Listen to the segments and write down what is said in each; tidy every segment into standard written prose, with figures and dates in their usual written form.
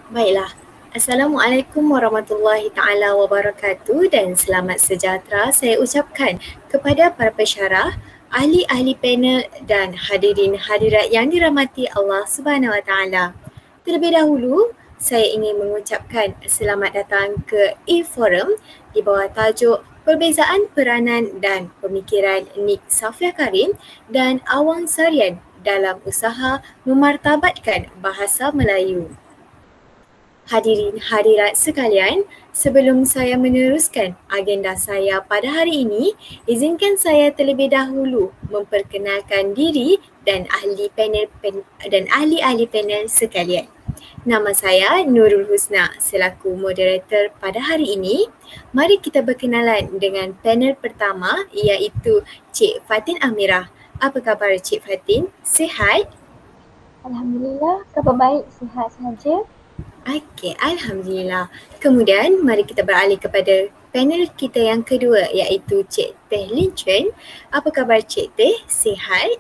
Baiklah. Assalamualaikum warahmatullahi taala wabarakatuh dan selamat sejahtera saya ucapkan kepada para pensyarah, ahli-ahli panel dan hadirin hadirat yang dirahmati Allah Subhanahu wa taala. Terlebih dahulu, saya ingin mengucapkan selamat datang ke e-forum di bawah tajuk Perbezaan Peranan dan Pemikiran Nik Safia Karim dan Awang Sarian dalam usaha memartabatkan bahasa Melayu. Hadirin hadirat sekalian, sebelum saya meneruskan agenda saya pada hari ini, izinkan saya terlebih dahulu memperkenalkan diri dan ahli-ahli panel sekalian. Nama saya Nurul Husna selaku moderator pada hari ini. Mari kita berkenalan dengan panel pertama iaitu Cik Fatin Amirah. Apa khabar Cik Fatin? Sihat? Alhamdulillah, khabar baik, sihat sahaja. Okey, Alhamdulillah. Kemudian, mari kita beralih kepada panel kita yang kedua iaitu Cik Teh Lin Chen. Apa khabar Cik Teh? Sihat?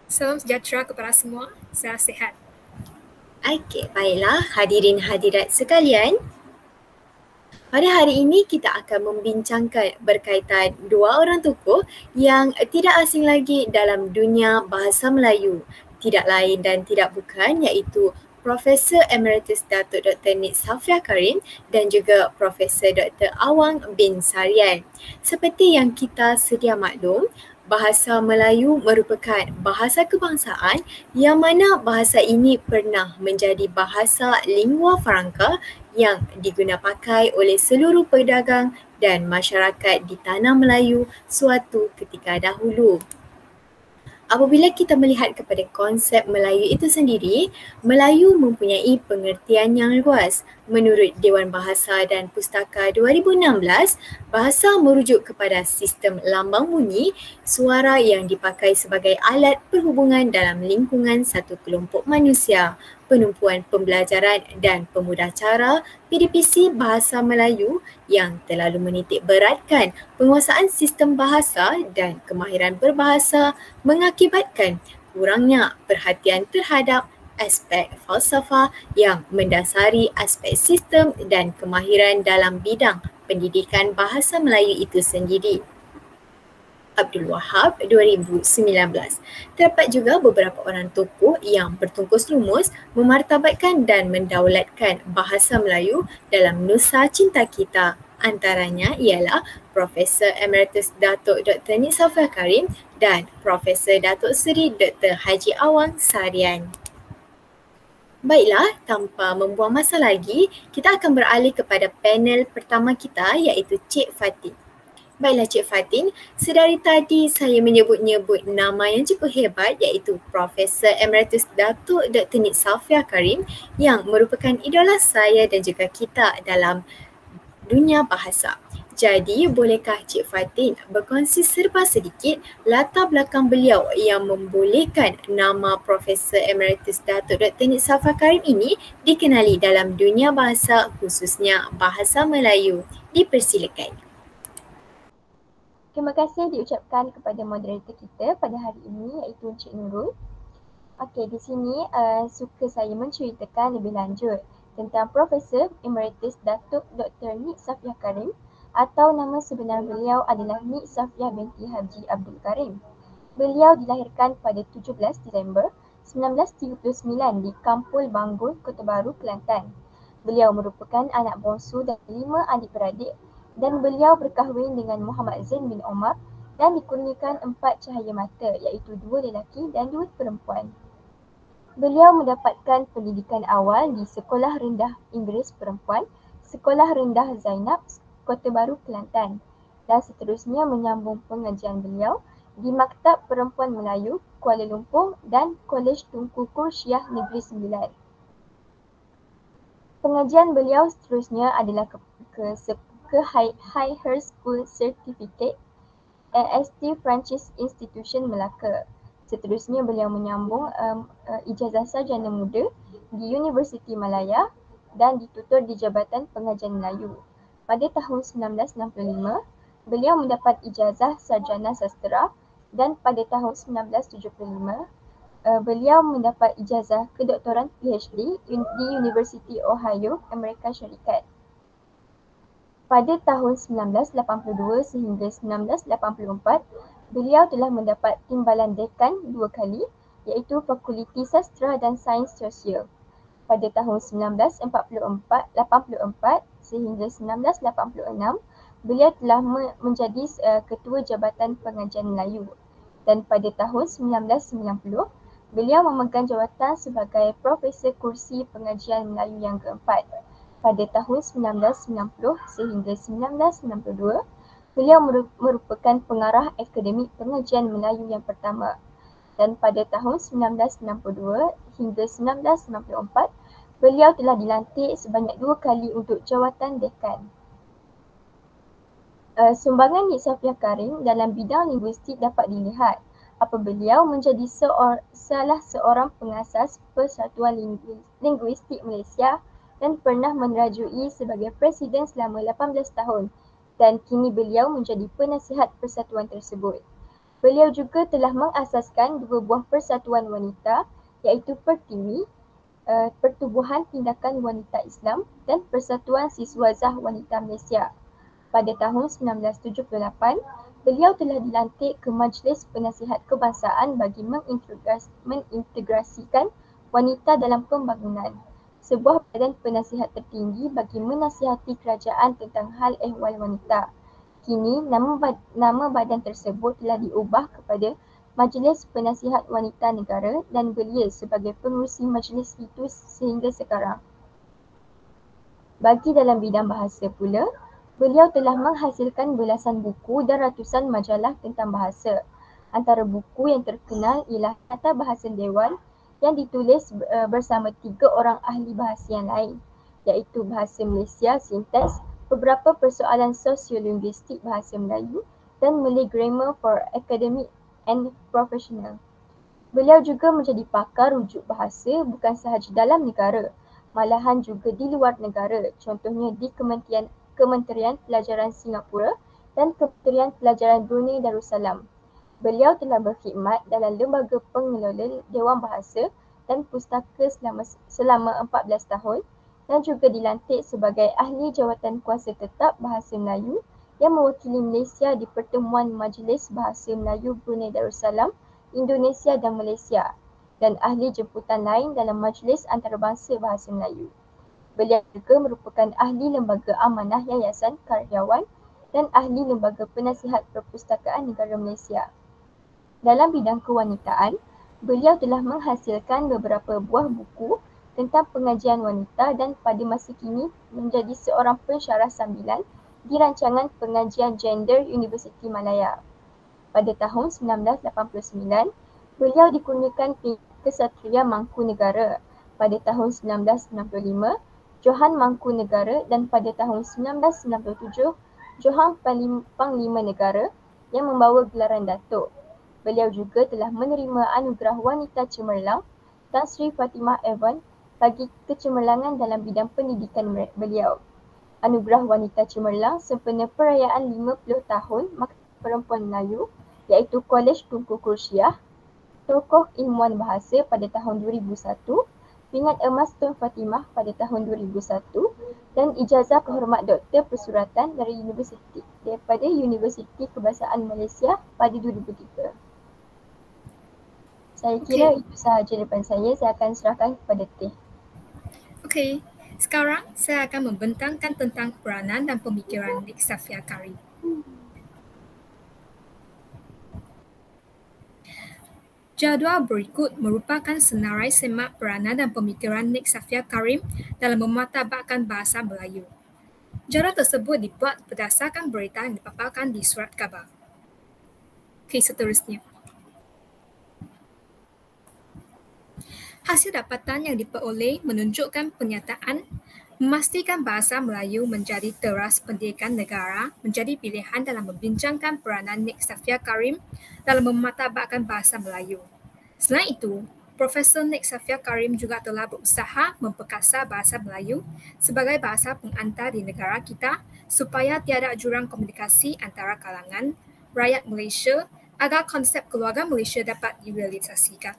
Salam sejahtera kepada semua. Saya sihat. Okey, baiklah hadirin hadirat sekalian. Pada hari ini kita akan membincangkan berkaitan dua orang tokoh yang tidak asing lagi dalam dunia bahasa Melayu. Tidak lain dan tidak bukan iaitu Profesor Emeritus Datuk Dr. Nik Safia Karim dan juga Profesor Dr. Awang bin Sarian. Seperti yang kita sedia maklum, bahasa Melayu merupakan bahasa kebangsaan yang mana bahasa ini pernah menjadi bahasa lingua franca yang digunapakai oleh seluruh pedagang dan masyarakat di tanah Melayu suatu ketika dahulu. Apabila kita melihat kepada konsep Melayu itu sendiri, Melayu mempunyai pengertian yang luas. Menurut Dewan Bahasa dan Pustaka 2016, bahasa merujuk kepada sistem lambang bunyi, suara yang dipakai sebagai alat perhubungan dalam lingkungan satu kelompok manusia. Penumpuan pembelajaran dan pemudacara PDPC Bahasa Melayu yang terlalu menitik beratkan penguasaan sistem bahasa dan kemahiran berbahasa mengakibatkan kurangnya perhatian terhadap aspek falsafah yang mendasari aspek sistem dan kemahiran dalam bidang pendidikan bahasa Melayu itu sendiri. Abdul Wahab 2019. Terdapat juga beberapa orang tokoh yang bertungkus lumus memartabatkan dan mendaulatkan bahasa Melayu dalam Nusa Cinta Kita. Antaranya ialah Profesor Emeritus Datuk Dr. Nik Safia Karim dan Profesor Datuk Seri Dr. Haji Awang Sarian. Baiklah, tanpa membuang masa lagi, kita akan beralih kepada panel pertama kita iaitu Cik Fatin. Baiklah Cik Fatin, sedari tadi saya menyebut-nyebut nama yang cukup hebat iaitu Profesor Emeritus Datuk Dr. Nik Safia Karim yang merupakan idola saya dan juga kita dalam dunia bahasa. Jadi, bolehkah Cik Fatin berkongsi serba sedikit latar belakang beliau yang membolehkan nama Profesor Emeritus Datuk Dr. Nik Safia Karim ini dikenali dalam dunia bahasa khususnya bahasa Melayu? Dipersilakan. Terima kasih diucapkan kepada moderator kita pada hari ini iaitu Encik Nurul. Okey, di sini suka saya menceritakan lebih lanjut tentang Profesor Emeritus Datuk Dr. Nik Safia Karim atau nama sebenar beliau adalah Nik Safia binti Haji Abdul Karim. Beliau dilahirkan pada 17 Disember 1939 di Kampul Banggul, Kota Baru, Kelantan. Beliau merupakan anak bongsu dari 5 adik-beradik dan beliau berkahwin dengan Muhammad Zain bin Omar dan dikurniakan 4 cahaya mata iaitu 2 lelaki dan 2 perempuan. Beliau mendapatkan pendidikan awal di Sekolah Rendah Inggeris Perempuan, Sekolah Rendah Zainab, Kota Baru, Kelantan dan seterusnya menyambung pengajian beliau di Maktab Perempuan Melayu, Kuala Lumpur dan Kolej Tunku Kursiah Negeri Sembilan. Pengajian beliau seterusnya adalah ke Higher School Certificate St. Francis Institution Melaka. Seterusnya beliau menyambung ijazah sarjana muda di Universiti Malaya dan ditutur di Jabatan Pengajian Melayu. Pada tahun 1965, beliau mendapat ijazah sarjana sastera dan pada tahun 1975, Beliau mendapat ijazah kedoktoran PhD di University Ohio, Amerika Syarikat. Pada tahun 1982 sehingga 1984, beliau telah mendapat timbalan dekan 2 kali, iaitu Fakulti Sastra dan Sains Sosial. Pada tahun 1984 sehingga 1986, beliau telah menjadi Ketua Jabatan Pengajian Melayu. Dan pada tahun 1990, beliau memegang jawatan sebagai Profesor Kursi Pengajian Melayu yang keempat. Pada tahun 1990 sehingga 1992, beliau merupakan pengarah akademik pengajian Melayu yang pertama. Dan pada tahun 1962 hingga 1994, beliau telah dilantik sebanyak 2 kali untuk jawatan dekan. Sumbangan Nik Safia Karim dalam bidang linguistik dapat dilihat apabila beliau menjadi salah seorang pengasas Persatuan Linguistik Malaysia dan pernah menerajui sebagai Presiden selama 18 tahun dan kini beliau menjadi penasihat persatuan tersebut. Beliau juga telah mengasaskan 2 buah persatuan wanita iaitu Pertiwi, Pertubuhan Tindakan Wanita Islam dan Persatuan Siswazah Wanita Malaysia. Pada tahun 1978, beliau telah dilantik ke Majlis Penasihat Kebangsaan bagi mengintegrasikan wanita dalam pembangunan, sebuah badan penasihat tertinggi bagi menasihati kerajaan tentang hal ehwal wanita. Kini, nama badan tersebut telah diubah kepada Majlis Penasihat Wanita Negara dan belia sebagai pengurusi majlis itu sehingga sekarang. Bagi dalam bidang bahasa pula, beliau telah menghasilkan belasan buku dan ratusan majalah tentang bahasa. Antara buku yang terkenal ialah Tata Bahasa Dewan yang ditulis bersama 3 orang ahli bahasa yang lain, iaitu Bahasa Malaysia Sinteks, beberapa persoalan sosiolinguistik bahasa Melayu dan Malay Grammar for Academic and Professional. Beliau juga menjadi pakar rujuk bahasa bukan sahaja dalam negara, malahan juga di luar negara, contohnya di Kementerian Pelajaran Singapura dan Kementerian Pelajaran Brunei Darussalam. Beliau telah berkhidmat dalam Lembaga Pengelola Dewan Bahasa dan Pustaka selama 14 tahun dan juga dilantik sebagai Ahli Jawatan Kuasa Tetap Bahasa Melayu yang mewakili Malaysia di Pertemuan Majlis Bahasa Melayu Brunei Darussalam, Indonesia dan Malaysia dan ahli jemputan lain dalam Majlis Antarabangsa Bahasa Melayu. Beliau juga merupakan ahli Lembaga Amanah Yayasan Karyawan dan ahli Lembaga Penasihat Perpustakaan Negara Malaysia. Dalam bidang kewanitaan, beliau telah menghasilkan beberapa buah buku tentang pengajian wanita dan pada masa kini menjadi seorang pensyarah sambilan di rancangan pengajian gender Universiti Malaya. Pada tahun 1989, beliau dikurniakan Kesatria Mangkunegara. Pada tahun 1995, Johan Mangkunegara dan pada tahun 1997, Johan Panglima Negara yang membawa gelaran Datuk. Beliau juga telah menerima Anugerah Wanita Cemerlang Tan Sri Fatimah Evan bagi kecemerlangan dalam bidang pendidikan beliau. Anugerah Wanita Cemerlang sempena perayaan 50 tahun Maktabah Perempuan Melayu iaitu Kolej Tunku Kursiah, Tokoh Ilmuwan Bahasa pada tahun 2001, Pingat Emas Tun Fatimah pada tahun 2001 dan Ijazah Kehormat Doktor Persuratan daripada Universiti Kebahasaan Malaysia pada 2003. Saya kira itu sahaja daripada saya akan serahkan kepada Teh. Okey, sekarang saya akan membentangkan tentang peranan dan pemikiran Nik Safia Karim. Jadual berikut merupakan senarai semak peranan dan pemikiran Nik Safia Karim dalam memartabatkan bahasa Melayu. Jadual tersebut dibuat berdasarkan berita yang dipaparkan di surat khabar. Okey, seterusnya. Hasil dapatan yang diperoleh menunjukkan pernyataan memastikan bahasa Melayu menjadi teras pendidikan negara menjadi pilihan dalam membincangkan peranan Nik Safia Karim dalam memartabatkan bahasa Melayu. Selain itu, Profesor Nik Safia Karim juga telah berusaha memperkasa bahasa Melayu sebagai bahasa pengantar di negara kita supaya tiada jurang komunikasi antara kalangan rakyat Malaysia agar konsep keluarga Malaysia dapat direalisasikan.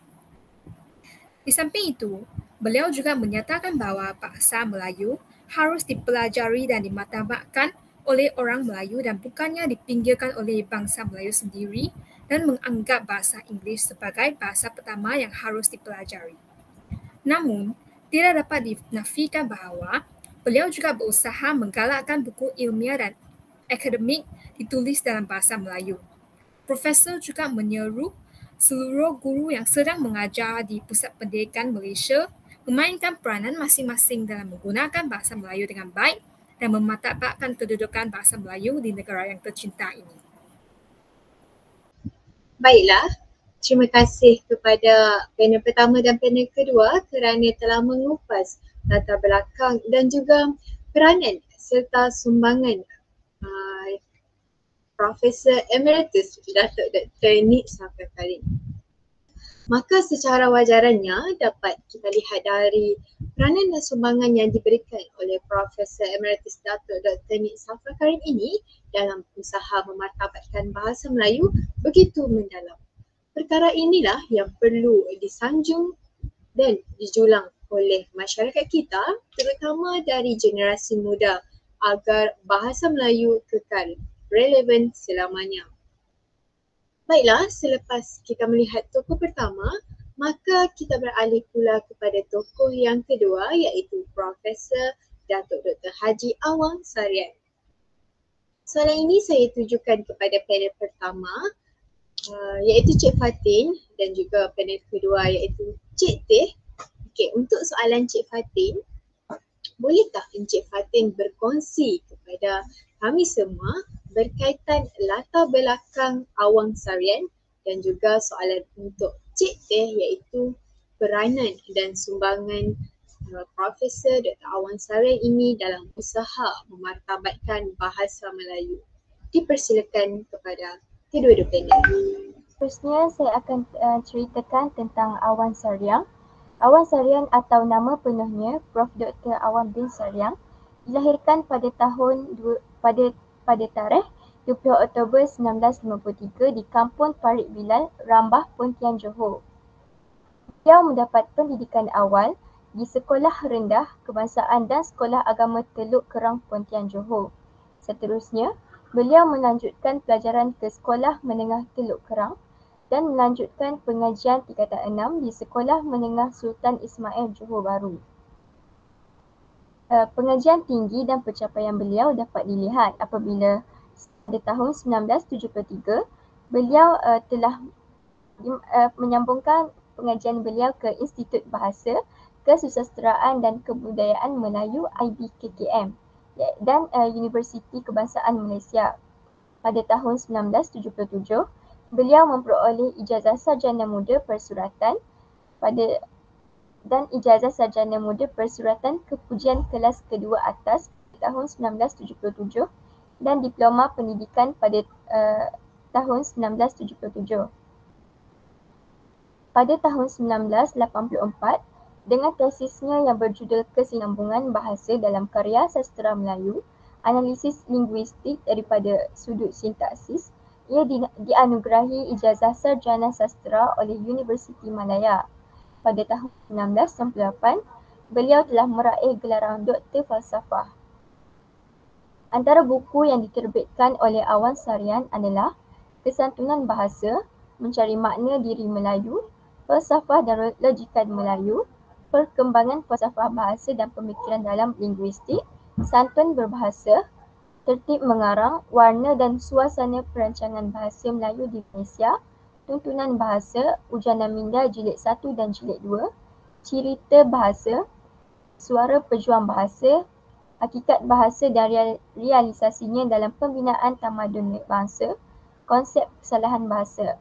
Di samping itu, beliau juga menyatakan bahawa bahasa Melayu harus dipelajari dan dimartabatkan oleh orang Melayu dan bukannya dipinggirkan oleh bangsa Melayu sendiri dan menganggap bahasa Inggeris sebagai bahasa pertama yang harus dipelajari. Namun, tidak dapat dinafikan bahawa beliau juga berusaha menggalakkan buku ilmiah dan akademik ditulis dalam bahasa Melayu. Profesor juga menyeru seluruh guru yang sedang mengajar di Pusat Pendidikan Malaysia memainkan peranan masing-masing dalam menggunakan bahasa Melayu dengan baik dan memartabatkan kedudukan bahasa Melayu di negara yang tercinta ini. Baiklah, terima kasih kepada panel pertama dan panel kedua kerana telah mengupas latar belakang dan juga peranan serta sumbangan Profesor Emeritus Datuk Dr. Nik Safia Karim. Maka secara wajarannya dapat kita lihat dari peranan dan sumbangan yang diberikan oleh Profesor Emeritus Datuk Dr. Nik Safia Karim ini dalam usaha memartabatkan bahasa Melayu begitu mendalam. Perkara inilah yang perlu disanjung dan dijulang oleh masyarakat kita, terutama dari generasi muda, agar bahasa Melayu kekal relevan selamanya. Baiklah, selepas kita melihat tokoh pertama, maka kita beralih pula kepada tokoh yang kedua, iaitu Profesor Datuk Dr. Haji Awang Sarian. Soalan ini saya tujukan kepada panel pertama, iaitu Cik Fatin, dan juga panel kedua iaitu Cik Teh. Okey, untuk soalan Cik Fatin, bolehkah Encik Fatin berkongsi kepada kami semua berkaitan latar belakang Awang Sarian dan juga soalan untuk Cik Teh iaitu peranan dan sumbangan Profesor Dr. Awang Sarian ini dalam usaha memartabatkan bahasa Melayu. Dipersilakan kepada kedua-dua panel. Terusnya saya akan ceritakan tentang Awang Sarian. Awang Sarian atau nama penuhnya Prof. Dr. Awang bin Sarian dilahirkan pada tarikh 20 Oktober 1953 di Kampung Parit Bilal, Rambah, Pontian, Johor. Beliau mendapat pendidikan awal di Sekolah Rendah Kebangsaan dan Sekolah Agama Teluk Kerang, Pontian, Johor. Seterusnya, beliau melanjutkan pelajaran ke Sekolah Menengah Teluk Kerang dan melanjutkan pengajian tingkatan 6 di Sekolah Menengah Sultan Ismail, Johor Bahru. Pengajian tinggi dan pencapaian beliau dapat dilihat apabila pada tahun 1973 beliau telah menyambungkan pengajian beliau ke Institut Bahasa, Kesusasteraan dan Kebudayaan Melayu IBKKM dan Universiti Kebangsaan Malaysia. Pada tahun 1977, beliau memperoleh ijazah sarjana muda persuratan dan ijazah sarjana muda persuratan kepujian kelas kedua atas pada tahun 1977 dan diploma pendidikan pada tahun 1977. Pada tahun 1984, dengan tesisnya yang berjudul Kesinambungan Bahasa dalam Karya Sastera Melayu, Analisis Linguistik daripada Sudut Sintaksis, ia dianugerahi ijazah sarjana sastera oleh Universiti Malaya. Pada tahun 1998, beliau telah meraih gelaran Doktor Falsafah. Antara buku yang diterbitkan oleh Awang Sarian adalah Kesantunan Bahasa, Mencari Makna Diri Melayu, Falsafah dan Logika Melayu, Perkembangan Falsafah Bahasa dan Pemikiran dalam Linguistik, Santun Berbahasa, Tertib Mengarang, Warna dan Suasana Perancangan Bahasa Melayu di Malaysia, Tuntunan Bahasa, Ujian Minda Jilid 1 dan Jilid 2, Cerita Bahasa, Suara Pejuang Bahasa, Hakikat Bahasa dan realisasinya dalam pembinaan tamadun bangsa, Konsep kesalahan bahasa.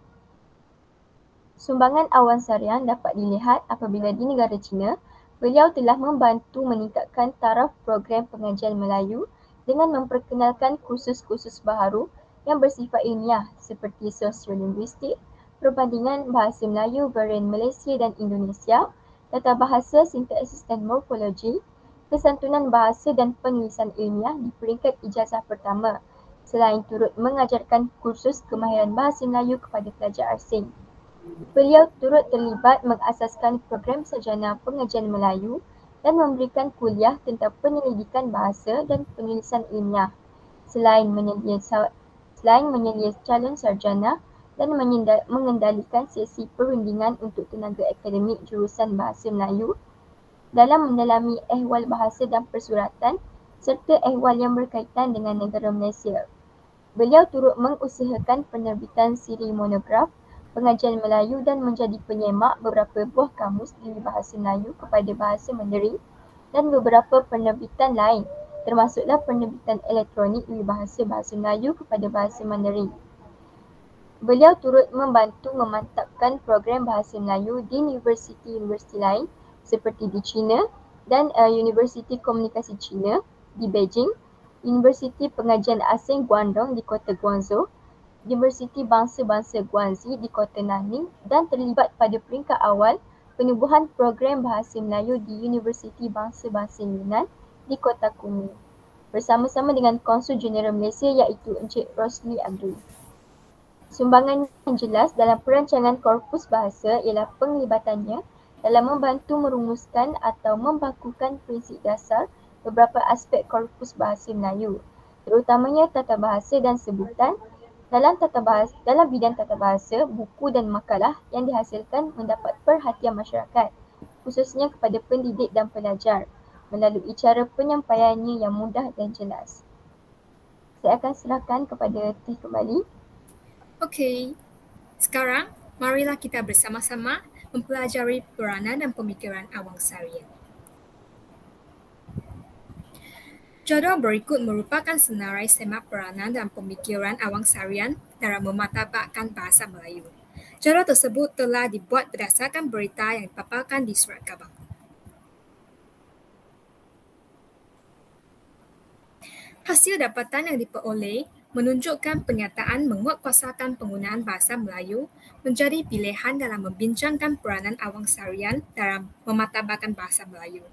Sumbangan Awang Sarian dapat dilihat apabila di negara China, beliau telah membantu meningkatkan taraf program pengajian Melayu dengan memperkenalkan kursus-kursus baharu yang bersifat ilmiah seperti sosiolinguistik, perbandingan bahasa Melayu varian Malaysia dan Indonesia, tata bahasa, sintaksis dan morfologi, kesantunan bahasa dan penulisan ilmiah di peringkat ijazah pertama, selain turut mengajarkan kursus kemahiran bahasa Melayu kepada pelajar asing. Beliau turut terlibat mengasaskan program sarjana pengajian Melayu dan memberikan kuliah tentang penyelidikan bahasa dan penulisan ilmiah. Selain menyelia calon sarjana dan mengendalikan sesi perundingan untuk tenaga akademik jurusan Bahasa Melayu dalam mendalami ehwal bahasa dan persuratan serta ehwal yang berkaitan dengan negara Malaysia. Beliau turut mengusahakan penerbitan siri monograf pengajian Melayu dan menjadi penyemak beberapa buah kamus dari bahasa Melayu kepada bahasa Mandarin dan beberapa penerbitan lain, termasuklah penerbitan elektronik dari bahasa Melayu kepada bahasa Mandarin. Beliau turut membantu memantapkan program bahasa Melayu di universiti-universiti lain seperti di China dan Universiti Komunikasi China di Beijing, Universiti Pengajian Asing Guangdong di kota Guangzhou, Universiti Bangsa-Bangsa Guangxi di kota Nanning dan terlibat pada peringkat awal penubuhan program bahasa Melayu di Universiti Bangsa-Bangsa Yunan di kota Kuning bersama-sama dengan Konsul Jeneral Malaysia iaitu Encik Rosli Abdul. Sumbangan yang jelas dalam perancangan korpus bahasa ialah penglibatannya dalam membantu merumuskan atau membakukan prinsip dasar beberapa aspek korpus bahasa Melayu, terutamanya tata bahasa dan sebutan. Dalam bidang tata bahasa, buku dan makalah yang dihasilkan mendapat perhatian masyarakat, khususnya kepada pendidik dan pelajar, melalui cara penyampaiannya yang mudah dan jelas. Saya akan serahkan kepada Teh kembali. Okey, sekarang marilah kita bersama-sama mempelajari peranan dan pemikiran Awang Sarian. Jadual berikut merupakan senarai semak peranan dan pemikiran Awang Sarian dalam mematapakkan bahasa Melayu. Jadual tersebut telah dibuat berdasarkan berita yang dipaparkan di surat khabar. Hasil dapatan yang diperoleh menunjukkan pernyataan menguatkuasakan penggunaan bahasa Melayu menjadi pilihan dalam membincangkan peranan Awang Sarian dalam mematapakkan bahasa Melayu.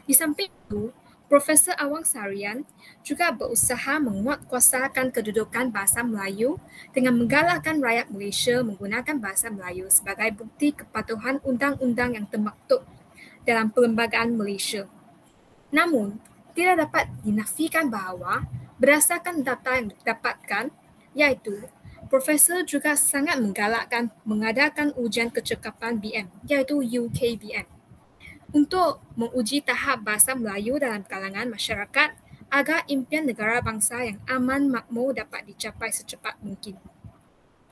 Di samping itu, Profesor Awang Sarian juga berusaha menguatkuasakan kedudukan bahasa Melayu dengan menggalakkan rakyat Malaysia menggunakan bahasa Melayu sebagai bukti kepatuhan undang-undang yang termaktub dalam Perlembagaan Malaysia. Namun, tidak dapat dinafikan bahawa berdasarkan data yang didapatkan, iaitu Profesor juga sangat menggalakkan mengadakan ujian kecekapan BM, iaitu UKBM, untuk menguji tahap bahasa Melayu dalam kalangan masyarakat agar impian negara bangsa yang aman makmur dapat dicapai secepat mungkin.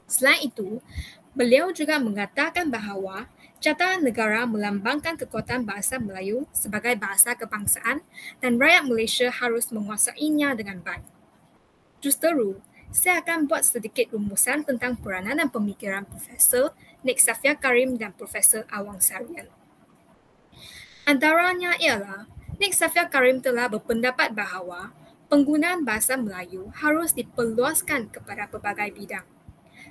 Selain itu, beliau juga mengatakan bahawa Carta Negara melambangkan kekuatan bahasa Melayu sebagai bahasa kebangsaan dan rakyat Malaysia harus menguasainya dengan baik. Justeru, saya akan buat sedikit rumusan tentang peranan dan pemikiran Profesor Nik Safia Karim dan Profesor Awang Sarian. Antaranya ialah Nik Safia Karim telah berpendapat bahawa penggunaan bahasa Melayu harus diperluaskan kepada pelbagai bidang.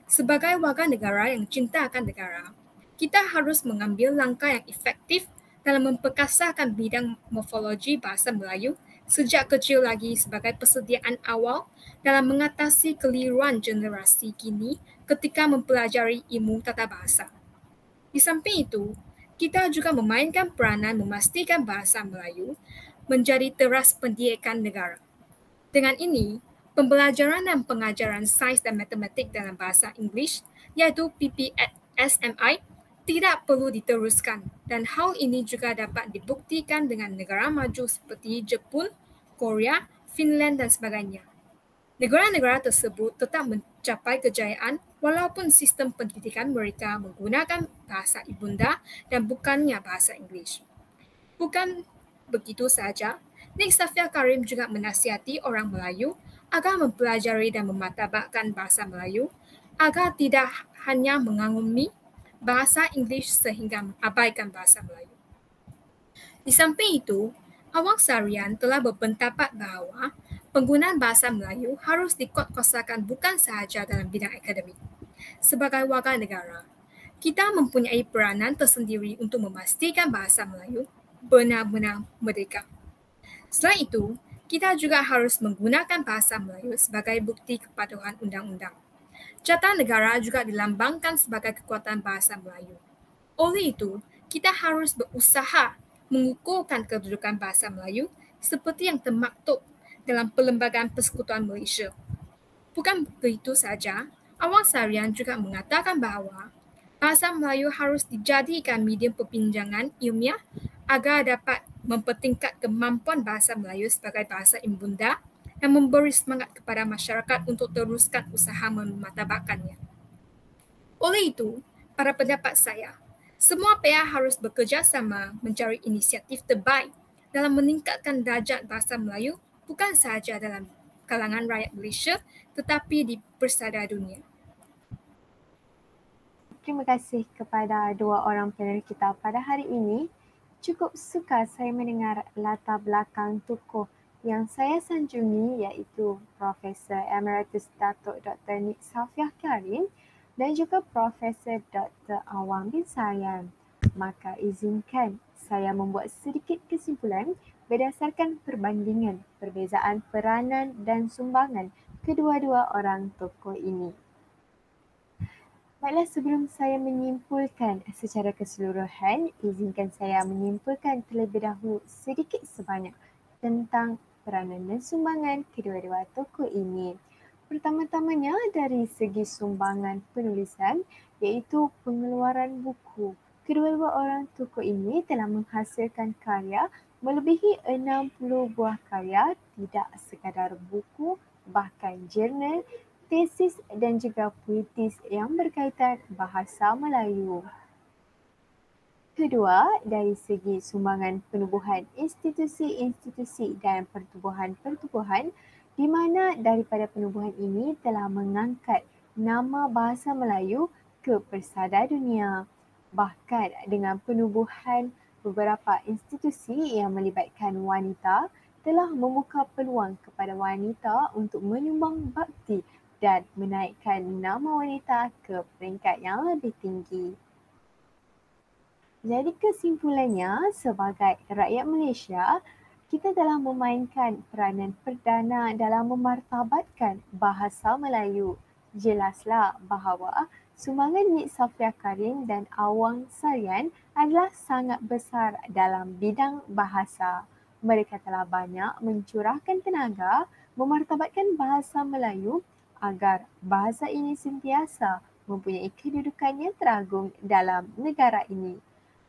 Sebagai warga negara yang cinta akan negara, kita harus mengambil langkah yang efektif dalam memperkasarkan bidang morfologi bahasa Melayu sejak kecil lagi sebagai persediaan awal dalam mengatasi keliruan generasi kini ketika mempelajari ilmu tata bahasa. Di samping itu, kita juga memainkan peranan memastikan bahasa Melayu menjadi teras pendidikan negara. Dengan ini, pembelajaran dan pengajaran sains dan matematik dalam bahasa Inggeris, iaitu PPSMI, tidak perlu diteruskan dan hal ini juga dapat dibuktikan dengan negara maju seperti Jepun, Korea, Finland dan sebagainya. Negara-negara tersebut tetap mencapai kejayaan walaupun sistem pendidikan mereka menggunakan bahasa ibunda dan bukannya bahasa Inggeris. Bukan begitu saja, Nik Safia Karim juga menasihati orang Melayu agar mempelajari dan mematapakkan bahasa Melayu agar tidak hanya mengagumi bahasa Inggeris sehingga mengabaikan bahasa Melayu. Di samping itu, Awang Sarian telah berpendapat bahawa penggunaan bahasa Melayu harus dikuatkuasakan bukan sahaja dalam bidang akademik. Sebagai warga negara, kita mempunyai peranan tersendiri untuk memastikan bahasa Melayu benar-benar merdeka. Selain itu, kita juga harus menggunakan bahasa Melayu sebagai bukti kepatuhan undang-undang. Jata negara juga dilambangkan sebagai kekuatan bahasa Melayu. Oleh itu, kita harus berusaha mengukuhkan kedudukan bahasa Melayu seperti yang termaktub dalam Perlembagaan Persekutuan Malaysia. Bukan begitu saja, Awang Sarian juga mengatakan bahawa bahasa Melayu harus dijadikan medium perbincangan ilmiah agar dapat mempertingkat kemampuan bahasa Melayu sebagai bahasa ibunda dan memberi semangat kepada masyarakat untuk teruskan usaha memartabatkannya. Oleh itu, pada pendapat saya, semua pihak harus bekerjasama mencari inisiatif terbaik dalam meningkatkan darjat bahasa Melayu bukan sahaja dalam kalangan rakyat Malaysia tetapi di persada dunia. Terima kasih kepada dua orang panel kita pada hari ini. Cukup suka saya mendengar latar belakang tokoh yang saya sanjungi iaitu Profesor Emeritus Datuk Dr. Nik Safiah Karim dan juga Profesor Dr. Awang bin Sarian. Maka izinkan saya membuat sedikit kesimpulan berdasarkan perbandingan perbezaan peranan dan sumbangan kedua-dua orang tokoh ini. Baiklah, sebelum saya menyimpulkan secara keseluruhan, izinkan saya menyimpulkan terlebih dahulu sedikit sebanyak tentang peranan dan sumbangan kedua-dua tokoh ini. Pertama-tamanya dari segi sumbangan penulisan iaitu pengeluaran buku. Kedua-dua orang tokoh ini telah menghasilkan karya melebihi 60 buah karya, tidak sekadar buku, bahkan jurnal, tesis dan juga puitis yang berkaitan bahasa Melayu. Kedua, dari segi sumbangan penubuhan institusi-institusi dan pertubuhan-pertubuhan di mana daripada penubuhan ini telah mengangkat nama bahasa Melayu ke persada dunia. Bahkan dengan penubuhan beberapa institusi yang melibatkan wanita telah membuka peluang kepada wanita untuk menyumbang bakti dan menaikkan nama wanita ke peringkat yang lebih tinggi. Jadi kesimpulannya, sebagai rakyat Malaysia, kita telah memainkan peranan perdana dalam memartabatkan bahasa Melayu. Jelaslah bahawa sumbangan Nik Safiah Karim dan Awang Sarian adalah sangat besar dalam bidang bahasa. Mereka telah banyak mencurahkan tenaga memartabatkan bahasa Melayu agar bahasa ini sentiasa mempunyai kedudukan yang teragung dalam negara ini.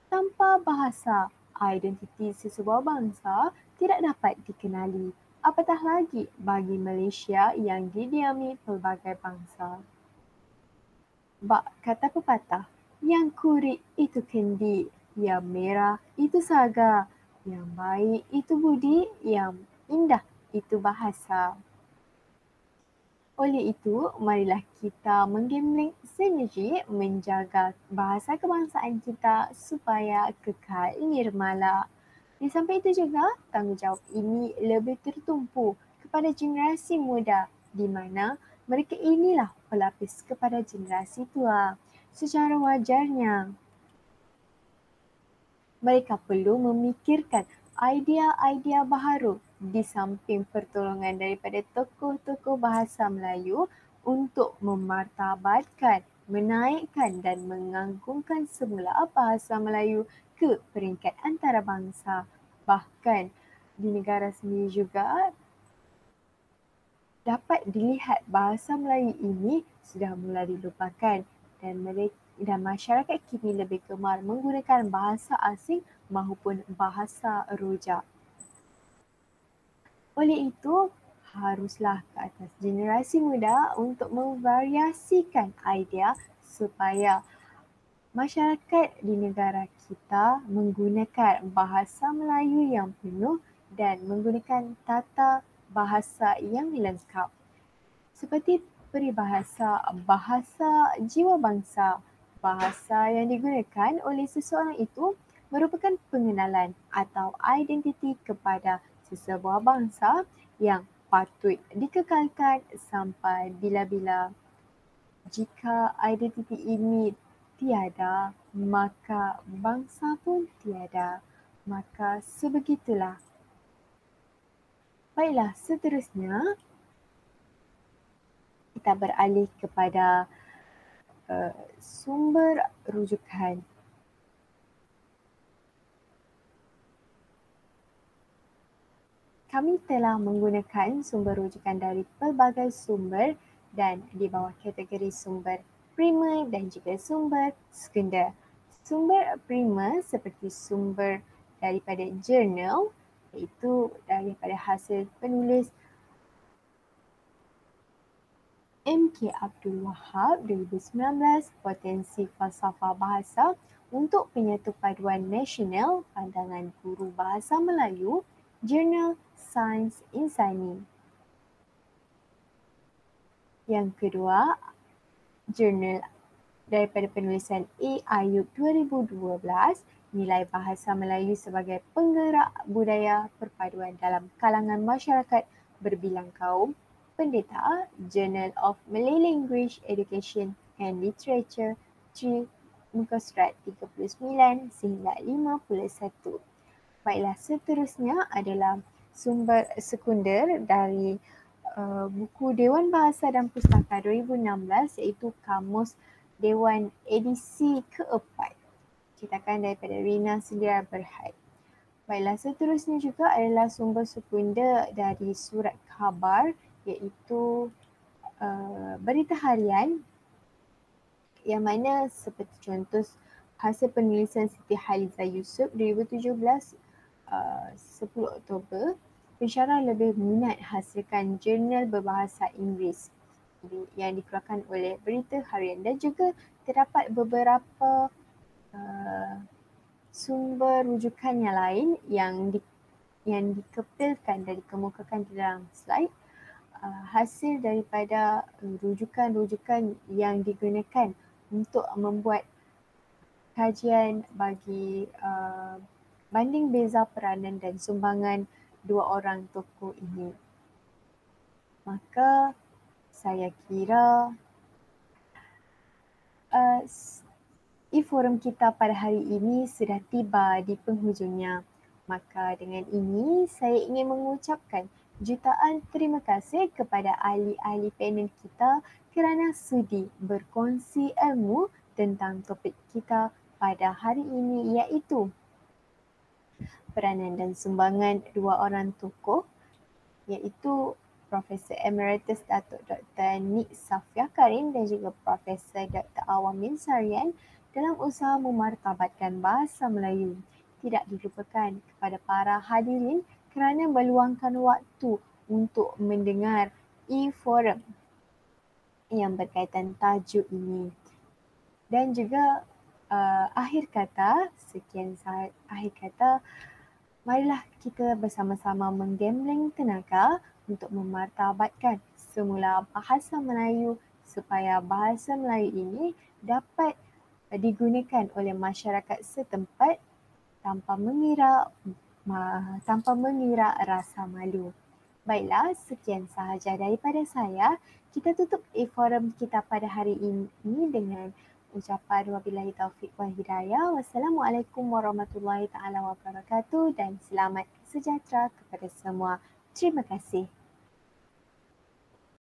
Tanpa bahasa, identiti sesebuah bangsa tidak dapat dikenali, apatah lagi bagi Malaysia yang didiami pelbagai bangsa. Bak kata pepatah, yang kurik itu kendi, yang merah itu saga, yang baik itu budi, yang indah itu bahasa. Oleh itu, marilah kita menggembling sinergi menjaga bahasa kebangsaan kita supaya kekal nirmala. Di samping itu juga, tanggungjawab ini lebih tertumpu kepada generasi muda di mana mereka inilah pelapis kepada generasi tua. Secara wajarnya, mereka perlu memikirkan idea-idea baharu di samping pertolongan daripada tokoh-tokoh bahasa Melayu untuk memartabatkan, menaikkan dan mengagungkan semula bahasa Melayu ke peringkat antarabangsa. Bahkan di negara sendiri juga dapat dilihat bahasa Melayu ini sudah mula dilupakan dan masyarakat kini lebih gemar menggunakan bahasa asing maupun bahasa rojak. Oleh itu, haruslah ke atas generasi muda untuk memvariasikan idea supaya masyarakat di negara kita menggunakan bahasa Melayu yang penuh dan menggunakan tata bahasa yang lengkap. Seperti peribahasa bahasa jiwa bangsa, bahasa yang digunakan oleh seseorang itu merupakan pengenalan atau identiti kepada sesebuah bangsa yang patut dikekalkan sampai bila-bila. Jika identiti ini tiada, maka bangsa pun tiada. Maka sebegitulah. Baiklah, seterusnya kita beralih kepada sumber rujukan. Kami telah menggunakan sumber rujukan dari pelbagai sumber dan di bawah kategori sumber primer dan juga sumber sekunder. Sumber primer seperti sumber daripada jurnal, iaitu daripada hasil penulis M.K. Abdul Wahab 2019, Potensi Falsafah Bahasa untuk Penyatu Paduan Nasional Pandangan Guru Bahasa Melayu, Jurnal Sains Insani. Yang kedua, jurnal daripada penulisan A. Ayub 2012, Nilai Bahasa Melayu sebagai Penggerak Budaya Perpaduan dalam Kalangan Masyarakat Berbilang Kaum, Pendeta, Journal of Malay Language Education and Literature, 3, muka surat 39 sehingga 51. Baiklah, seterusnya adalah sumber sekunder dari buku Dewan Bahasa dan Pustaka 2016 iaitu Kamus Dewan edisi keempat, cetakan daripada Rina Sendirian Berhad. Baiklah, seterusnya juga adalah sumber sekunder dari surat khabar iaitu berita harian yang mana seperti contoh hasil penulisan Siti Haliza Yusof 2017 10 Oktober, pensyarah lebih minat hasilkan jurnal berbahasa Inggeris yang dikeluarkan oleh Berita Harian, dan juga terdapat beberapa sumber rujukan yang lain yang dikepilkan dan dikemukakan di dalam slide, hasil daripada rujukan-rujukan yang digunakan untuk membuat kajian bagi banding beza peranan dan sumbangan dua orang tokoh ini. Maka saya kira e-forum kita pada hari ini sudah tiba di penghujungnya. Maka dengan ini saya ingin mengucapkan jutaan terima kasih kepada ahli-ahli panel kita kerana sudi berkongsi ilmu tentang topik kita pada hari ini, iaitu peranan dan sumbangan dua orang tokoh, iaitu Profesor Emeritus Datuk Dr. Nik Safia Karim dan juga Profesor Dr. Awamin Sarian dalam usaha memartabatkan bahasa Melayu. Tidak dilupakan kepada para hadirin kerana meluangkan waktu untuk mendengar e-forum yang berkaitan tajuk ini. Dan juga akhir kata, marilah kita bersama-sama menggembleng tenaga untuk memartabatkan semula bahasa Melayu supaya bahasa Melayu ini dapat digunakan oleh masyarakat setempat tanpa mengira rasa malu. Baiklah, sekian sahaja daripada saya. Kita tutup e-forum kita pada hari ini dengan ucapan wabillahi taufiq wal hidayah. Wassalamualaikum warahmatullahi taala wabarakatuh dan selamat sejahtera kepada semua. Terima kasih.